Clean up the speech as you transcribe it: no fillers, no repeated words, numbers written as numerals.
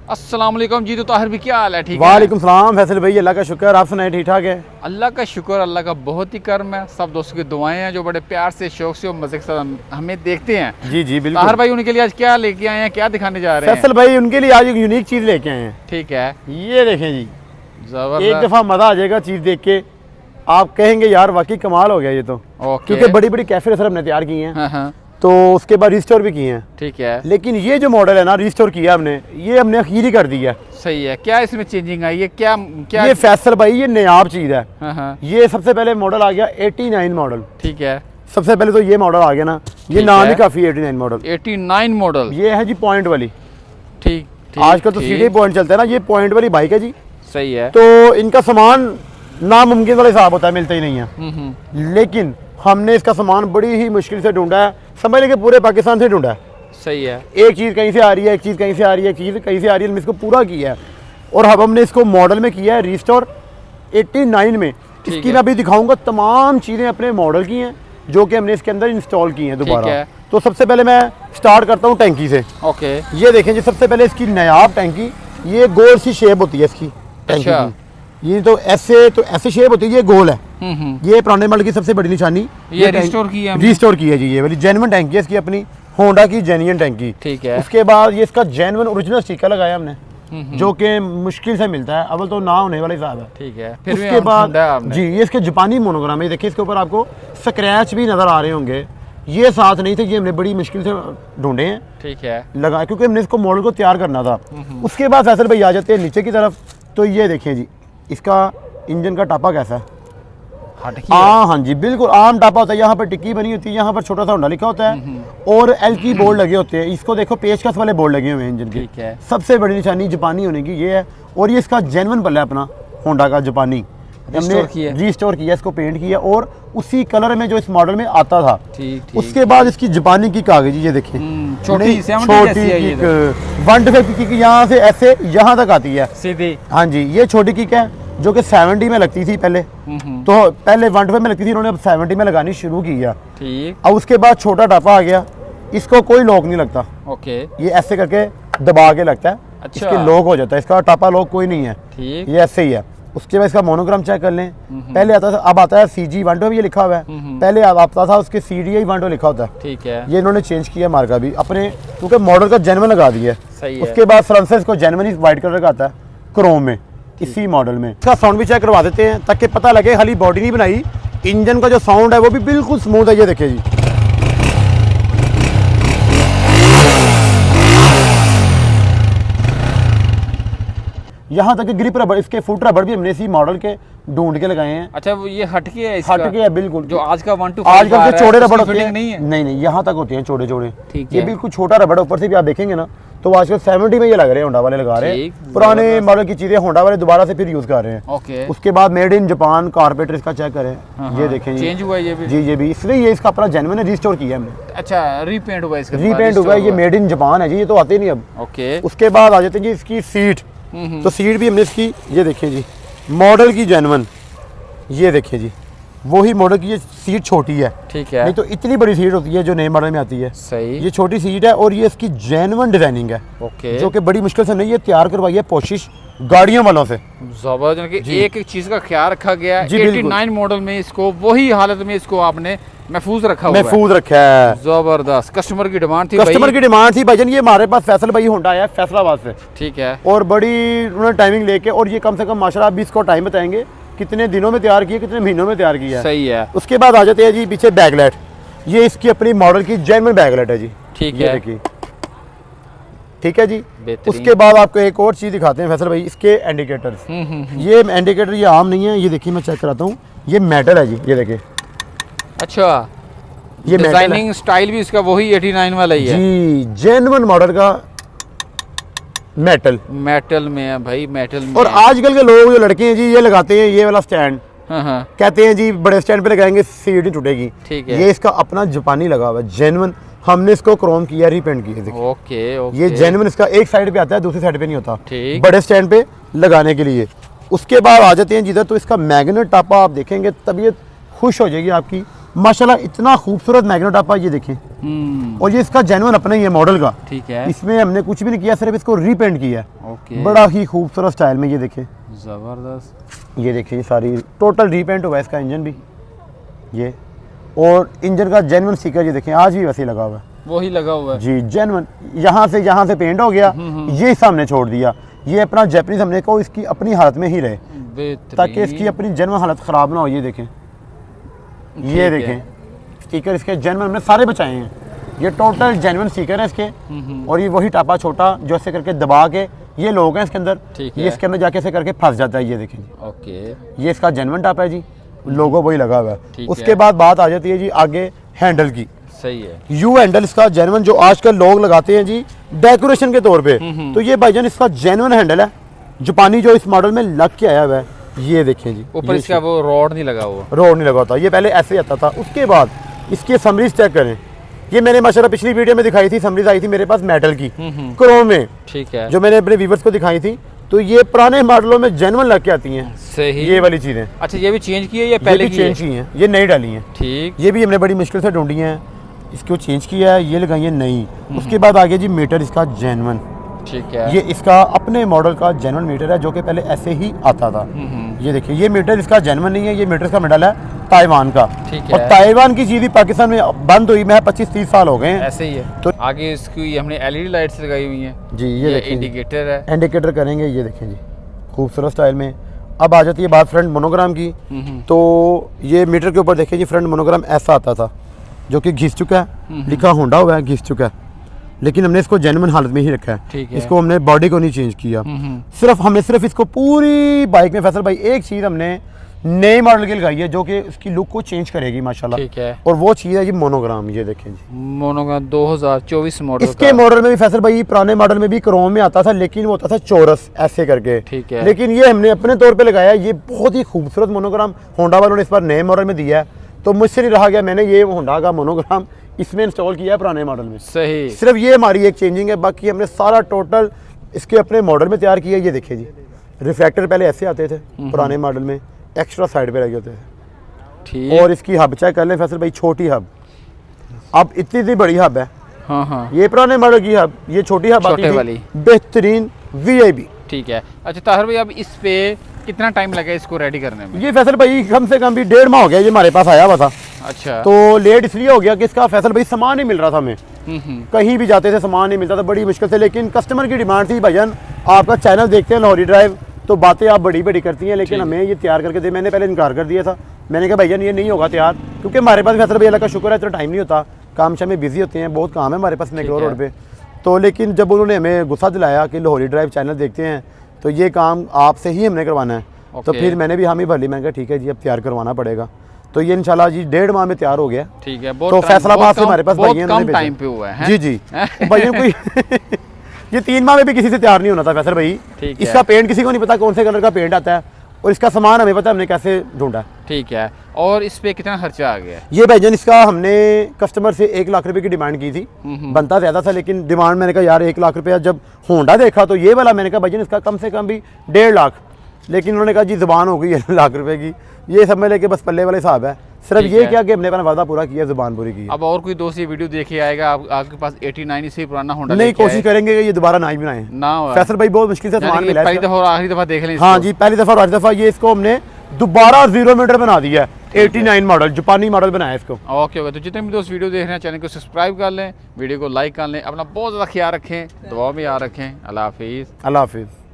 अस्सलाम वालेकुम जी। तो ताहिर भी क्या हाल है? ठीक है। वालेकुम सलाम फैसल भाई, अल्लाह का शुक्र, आप सुनाए ठीक ठाक है? अल्लाह का शुक्र, अल्लाह का बहुत ही करम है। सब दोस्तों की दुआएं हैं जो बड़े प्यार से, शौक से और मजे के साथ हमें देखते हैं। जी जी बिल्कुल। ताहिर भाई उनके लिए आज क्या लेके आए हैं, क्या दिखाने जा रहे हैं? फैसल भाई उनके लिए आज एक यूनिक चीज़ लेके आए हैं। ठीक है, ये देखें जी, जबरदस्त। एक दफ़ा मज़ा आ जाएगा चीज़ देख के, आप कहेंगे यार वाकई कमाल हो गया ये तो। ओके। क्योंकि बड़ी बड़ी कैफे सर हमने तैयार की हैं, हाँ, तो उसके बाद रिस्टोर भी किए हैं। ठीक है, लेकिन ये जो मॉडल है ना, रिस्टोर किया हमने, ये हमने अखीर ही कर दिया। सही है। क्या इसमें चेंजिंग आई है? क्या क्या ये फैसल भाई ये नायाब चीज़ है। हाँ, ये सबसे पहले मॉडल आ गया 89 मॉडल। ठीक है। सबसे पहले तो ये मॉडल आ गया ना, ये ठीक नाम है। ही काफ़ी 89 मॉडल। 89 मॉडल। ये है जी पॉइंट वाली। ठीक आजकल तो ठीक। सीधे पॉइंट चलता है ना, ये पॉइंट वाली बाइक है जी। सही है। तो इनका सामान नामुमकिन वाला हिसाब होता है, मिलता ही नहीं है। लेकिन हमने इसका सामान बड़ी ही मुश्किल से ढूंढा है, समझ लें कि पूरे पाकिस्तान से ढूंढा है। सही है। एक चीज़ कहीं से आ रही है, एक चीज़ कहीं से आ रही है, एक चीज़ कहीं से आ रही है, हमने इसको पूरा किया है। और अब हमने इसको मॉडल में किया है रिस्टोर 89 में। इसकी है। मैं अभी दिखाऊंगा, तमाम चीज़ें अपने मॉडल की हैं जो कि हमने इसके अंदर इंस्टॉल की हैं दोबारा। है। तो सबसे पहले मैं स्टार्ट करता हूँ टैंकी से। ओके। ये देखें जी, सबसे पहले इसकी नायाब टैंकी, ये गोल सी शेप होती है इसकी टैंकी अच्छा। की। ये तो ऐसे शेप होती है, ये गोल है। ये पुराने मॉडल की सबसे बड़ी निशानी। ये रिस्टोर की है हमने। रिस्टोर की है जी, ये वाली जेन्युइन टैंकी है इसकी, अपनी होंडा की जेन्युइन टैंकी। ठीक है। उसके बाद ये इसका जेन्युइन ओरिजिनल स्टिकर लगाया हमने, जो कि मुश्किल से मिलता है, अव्वल तो ना होने वाला हिसाब है। ठीक है। फिर भी उसके बाद आपने। जी ये इसके जापानी मोनोग्राम है, देखिए इसके ऊपर आपको स्क्रैच भी नजर आ रहे होंगे। ये साथ नहीं थे, ये हमने बड़ी मुश्किल से ढूंढे हैं, ठीक है। लगा, क्योंकि हमने इसको मॉडल को तैयार करना था। उसके बाद फैसल भाई आ जाते हैं नीचे की तरफ। तो ये देखिए जी, इसका इंजन का टापा कैसा है। हटकी है। हाँ जी बिल्कुल आम टापा होता है। यहाँ पर टिक्की बनी होती है, यहाँ पर छोटा सा होंडा लिखा होता है और एल की बोर्ड लगे होते हैं। इसको देखो पेचकस वाले बोर्ड लगे हुए हैं इंजन के। ठीक है। सबसे बड़ी निशानी जापानी होने की ये है। और ये इसका जेन्युइन पल्ला है अपना होंडा का जापानी। रिस्टोर किया। रिस्टोर किया, इसको पेंट किया और उसी कलर में जो इस मॉडल में आता था। ठीक। उसके बाद इसकी जापानी की कागजी, ये देखिए छोटी 70 छोटी जैसी है ये किक 150 की यहाँ से ऐसे यहाँ तक आती है सीधी। हाँ जी, ये छोटी किक है जो कि 70 में लगती थी पहले। तो पहले 125 में लगती थी, इन्होंने अब 70 में लगानी शुरू की है। ठीक। अब उसके बाद छोटा टापा आ गया, इसको कोई लॉक नहीं लगता। ओके। ये ऐसे करके दबा के लगता है। अच्छा। इसके लॉक हो जाता है, इसका टापा लॉक कोई नहीं है। ठीक। ये ऐसे ही है। उसके बाद इसका मोनोग्राम चेक कर लें। पहले आता था, अब आता है CG 120 ये लिखा हुआ है। पहले अब आता था उसके CDI 120 लिखा होता है। ठीक है। ये इन्होंने चेंज किया मार्का भी अपने, क्योंकि मॉडल का जेन्युइन लगा दिया है। सही है। उसके बाद फ्रंट को जेन्युइन व्हाइट कलर का आता है क्रोम में, इसी मॉडल में। इसका साउंड भी चेक करवा देते हैं ताकि पता लगे खाली बॉडी नहीं बनाई, इंजन का जो साउंड है वो भी बिल्कुल स्मूथ है। ये देखिए जी, यहाँ तक कि ग्रिप रबड़, इसके फुट रबड़ भी हमने इसी मॉडल के ढूंढ के लगाए हैं। अच्छा, वो ये हटके है इसका? हट है बिल्कुल। जो आज का 1 to 5 आजकल के चौड़े रबड़ होते हैं, नहीं है? नहीं यहाँ तक होते हैं चौड़े चौड़े। ठीक ये है। बिल्कुल छोटा रबड़, ऊपर से भी आप देखेंगे ना तो आजकल 70 में ये लग रहे हैं, होंडा वाले लगा रहे ठीक, हैं। पुराने मॉडल की चीजें होंडा वाले दोबारा से फिर यूज कर रहे हैं। ओके। उसके बाद मेड इन जापान कारपेटर इसका चेक करें। ये देखें जी, चेंज हुआ ये भी? जी ये भी, इसलिए ये इसका अपना जेन्युइन रिस्टोर किया हमने। अच्छा, रीपेंट हुआ इसका? रीपेंट हुआ है, ये मेड इन जापान है जी, ये तो आते नहीं अब। ओके। उसके बाद आ जाते हैं जी इसकी सीट। तो सीट भी हमने इसकी, ये देखिए जी, मॉडल की जेन्युइन, ये देखिए जी वही मॉडल की ये सीट छोटी है। ठीक है। नहीं तो इतनी बड़ी सीट होती है जो नए मॉडल में आती है। सही। ये छोटी सीट है और ये इसकी जेन्युइन डिजाइनिंग है। ओके। जो कि बड़ी मुश्किल से नहीं, ये तैयार करवाई है कोशिश गाड़ियों वालों से। जबरदस्त, एक एक चीज का ख्याल रखा गया है। जी, बिल्कुल। 89 मॉडल में इसको वही हालत में इसको आपने महफूज रखा हुआ है। महफूज रखा है। जबरदस्त। कस्टमर की डिमांड थी, कस्टमर की डिमांड थी भाईजान। ये हमारे पास फैसल भाई होंडा आया है फैसलाबाद से, ठीक है। और बड़ी उन्होंने टाइमिंग लेके, और ये कम से कम माशाल्लाह अभी इसको टाइम बताएंगे कितने दिनों में तैयार किया, कितने महीनों में तैयार किया है। सही है। उसके बाद आ जाते हैं जी पीछे बैकलाइट। ये इसकी अपनी मॉडल की जेन्युइन बैकलाइट है जी। ठीक ये है। देखिए, ठीक है जी। बेहतरीन। उसके बाद आपको एक और चीज़ दिखाते हैं फैसल भाई, इसके इंडिकेटर्स। ये इंडिकेटर ये आम नहीं है, ये देखिए मैं चेक कराता हूँ, ये मेटल है जी, ये देखिए। अच्छा, ये डिजाइनिंग स्टाइल भी इसका वही 89 वाला ही है जी, जेन्युइन मॉडल का मेटल। मेटल में है भाई, मेटल में और है। आजकल के लोग जो लड़के हैं जी, ये लगाते हैं ये वाला स्टैंड, हाँ। कहते हैं जी बड़े स्टैंड पे लगाएंगे सीट नहीं टूटेगी। ठीक है। ये इसका अपना जापानी लगा हुआ है जेन्युइन, हमने इसको क्रोम किया, रीपेंट किया। देखिए ओके ओके। ये जेन्युइन, इसका एक साइड पे आता है, दूसरी साइड पे नहीं होता। ठीक। बड़े स्टैंड पे लगाने के लिए। उसके बाद आ जाते हैं जिधर, तो इसका मैग्नेट टापा आप देखेंगे तबीयत खुश हो जाएगी आपकी। माशाल्लाह इतना खूबसूरत मैग्नेट आप ये देखें। और ये इसका जेन्युइन अपना ही है मॉडल का, ठीक है। इसमें हमने कुछ भी नहीं किया, सिर्फ इसको रीपेंट किया है। ओके, बड़ा ही खूबसूरत स्टाइल में ये देखें, जबरदस्त। ये देखिए, ये सारी टोटल रीपेंट हुआ है इसका इंजन भी ये, और इंजन का जेन्युइन स्टिकर ये देखें आज भी वैसे ही लगा हुआ है, वही लगा हुआ है जी जेन्युइन। यहाँ से पेंट हो गया, ये सामने छोड़ दिया। ये अपना जैपनीज हमने को इसकी अपनी हालत में ही रहे ताकि इसकी अपनी जेन्युइन हालत ख़राब ना हो। ये देखें, ये देखें स्टिकर इसके जेन्युइन हमने सारे बचाए हैं। ये टोटल जेन्युइन स्टिकर है इसके, और ये वही टापा छोटा जो ऐसे करके दबा के ये लोग हैं इसके अंदर, ये इसके अंदर जाके ऐसे करके फंस जाता है। ये देखें जी, ओके, ये इसका जेन्युइन टापा है जी, लोगो वही लगा हुआ है। ठीक उसके है। बाद बात आ जाती है जी आगे हैंडल की। सही है, यू हैंडल इसका जेन्युइन जो आजकल लोग लगाते हैं जी डेकोरेशन के तौर पे, तो ये भाईजान इसका जेन्युइन हैंडल है, जापानी जो इस मॉडल में लग के आया हुआ है। ये देखें जी, ऊपर इसका वो रॉड नहीं लगा हुआ, रोड नहीं लगा होता, ये पहले ऐसे ही आता था। उसके बाद इसकी असम्बलीज चेक करें, ये मैंने माशाल्लाह पिछली वीडियो में दिखाई थी, असम्बलीज आई थी मेरे पास मेटल की क्रोम में, ठीक है, जो मैंने अपने व्यूअर्स को दिखाई थी। तो ये पुराने मॉडलों में जेन्युइन लग के आती हैं सही, ये वाली चीज़ें। अच्छा, ये भी चेंज की है या पहले पहले भी की चेंज की हैं, ये नई डाली हैं, ठीक, ये भी हमने बड़ी मुश्किल से ढूंढी हैं, इसको चेंज किया है, ये लगाई है नई। उसके बाद आगे जी मीटर इसका जेन्युइन, ठीक है, ये इसका अपने मॉडल का जेन्युइन मीटर है जो कि पहले ऐसे ही आता था। ये देखिए, ये मीटर इसका जेन्युइन नहीं है, ये मीटर इसका मॉडल है ताइवान का, ठीक और है। ताइवान की चीज़ भी पाकिस्तान में बंद हुई मैं 25-30 साल हो गए हैं। ऐसे ही है। तो आगे इसकी हमने एलईडी लाइट्स लगाई हुई हैं जी, ये देखिए इंडिकेटर है, इंडिकेटर करेंगे, ये देखें जी खूबसूरत स्टाइल में। अब आ जाती है बात फ्रंट मोनोग्राम की, तो ये मीटर के ऊपर देखिए जी फ्रंट मोनोग्राम ऐसा आता था जो कि घिस चुका है, लिखा होंडा हुआ है, घिस चुका है, लेकिन हमने इसको जेन्युइन हालत में ही रखा है। ठीक है। इसको हमने बॉडी को नहीं चेंज किया, सिर्फ इसको पूरी बाइक में फैसल भाई एक चीज़ हमने नए मॉडल की लगाई है जो कि उसकी लुक को चेंज करेगी माशाल्लाह, ठीक है, और वो चीज़ है ये मोनोग्राम। ये देखें जी, मोनोग्राम 2024 मॉडल इसके मॉडल में भी फैसल भाई पुराने मॉडल में भी क्रोम में आता था, लेकिन वो होता था चौरस ऐसे करके, ठीक है, लेकिन ये हमने अपने तौर पे लगाया है। ये बहुत ही खूबसूरत मोनोग्राम होंडा वालों ने इस बार नए मॉडल में दिया है, तो मुझसे नहीं रहा गया, मैंने ये होंडा का मोनोग्राम इसमें इंस्टॉल किया है पुराने मॉडल में। सही, सिर्फ ये हमारी एक चेंजिंग है, बाकी हमने सारा टोटल इसके अपने मॉडल में तैयार किया है। ये देखिए जी, रिफ्लेक्टर पहले ऐसे आते थे पुराने मॉडल में, एक्स्ट्रा साइड पे लगे होते थे, ठीक, और इसकी हब चेक कर लें फैसल भाई, छोटी हब, अब इतनी बड़ी हब है। हाँ हाँ, ये पुराने मॉडल की हब, ये छोटी हब आती छोटे थी, वाली। बेहतरीन वीआईपी। ठीक है। अच्छा ताहिर भाई, अब इस पे कितना टाइम लगा इसको रेडी करने में? ये फैसल भाई कम से कम भी 1.5 माह हो गया ये हमारे पास आया हुआ था। अच्छा, तो लेट इसलिए हो गया कि इसका फैसल भाई सामान नहीं मिल रहा था हमें, कहीं भी जाते थे सामान नहीं मिलता था बड़ी मुश्किल से, लेकिन कस्टमर की डिमांड थी भाईजान आपका चैनल देखते हैं लाहौरी ड्राइव, तो बातें आप बड़ी बड़ी करती हैं, लेकिन हमें ये तैयार करके दे। मैंने पहले इनकार कर दिया था, मैंने कहा भैया ये नहीं होगा तैयार, क्योंकि हमारे पास फैसल भाई अल्लाह का शुक्र है इतना टाइम नहीं होता, काम शाम में बिजी होते हैं, बहुत काम है हमारे पास नेगलो रोड पे। तो लेकिन जब उन्होंने हमें गुस्सा दिलाया कि लाहौरी ड्राइव चैनल देखते हैं तो ये काम आपसे ही हमने करवाना है, तो फिर मैंने भी हामी भर ली, मैंने कहा ठीक है जी अब तैयार करवाना पड़ेगा। तो ये इंशाल्लाह जी 1.5 माह में तैयार हो गया। ठीक है, तो फैसलाबाद से हमारे पास भाई कम टाइम पे हुआ है। जी जी भाई कोई ये 3 माह में भी किसी से तैयार नहीं होना था फैसल भाई। ठीक है। इसका पेंट किसी को नहीं पता कौन से कलर का पेंट आता है, और इसका सामान हमें पता है हमने कैसे ढूंढा। ठीक है, और इस पे कितना खर्चा आ गया? ये भाईजान इसका हमने कस्टमर से 1 लाख रुपए की डिमांड की थी, बनता ज़्यादा था लेकिन डिमांड मैंने कहा यार 1 लाख रुपया, जब होंडा देखा तो ये वाला मैंने कहा भाईजान इसका कम से कम भी 1.5 लाख, लेकिन उन्होंने कहा जी ज़ुबान हो गई 1 लाख रुपए की, ये सब में लेके बस पल्ले वाले हिसाब है। सिर्फ ये क्या कि हमने अपना वादा पूरा किया, ज़ुबान पूरी की। अब और कोई दोस्त ये वीडियो देखे आएगा आपके पास 89 इससे पुराना होंडा नहीं, कोशिश करेंगे कि ये दोबारा ना ही बनाए ना हो। फैसल भाई बहुत मुश्किल से सामान मिला है पहली दफा और आखिरी दफा देख लें। हाँ जी, पहली दफ़ा और आखिरी दफ़ा ये इसको हमने दोबारा 0 मीटर बना दिया है, 89 मॉडल जापानी मॉडल बनाया इसको। ओके ओके, तो जितने भी दोस्त वीडियो देख रहे हैं चैनल को सब्सक्राइब कर लें, वीडियो को लाइक कर लें, अपना बहुत ज़्यादा ख्याल रखें, दुआ में याद रखें। अल्लाह हाफिज़। अल्लाह हाफिज़।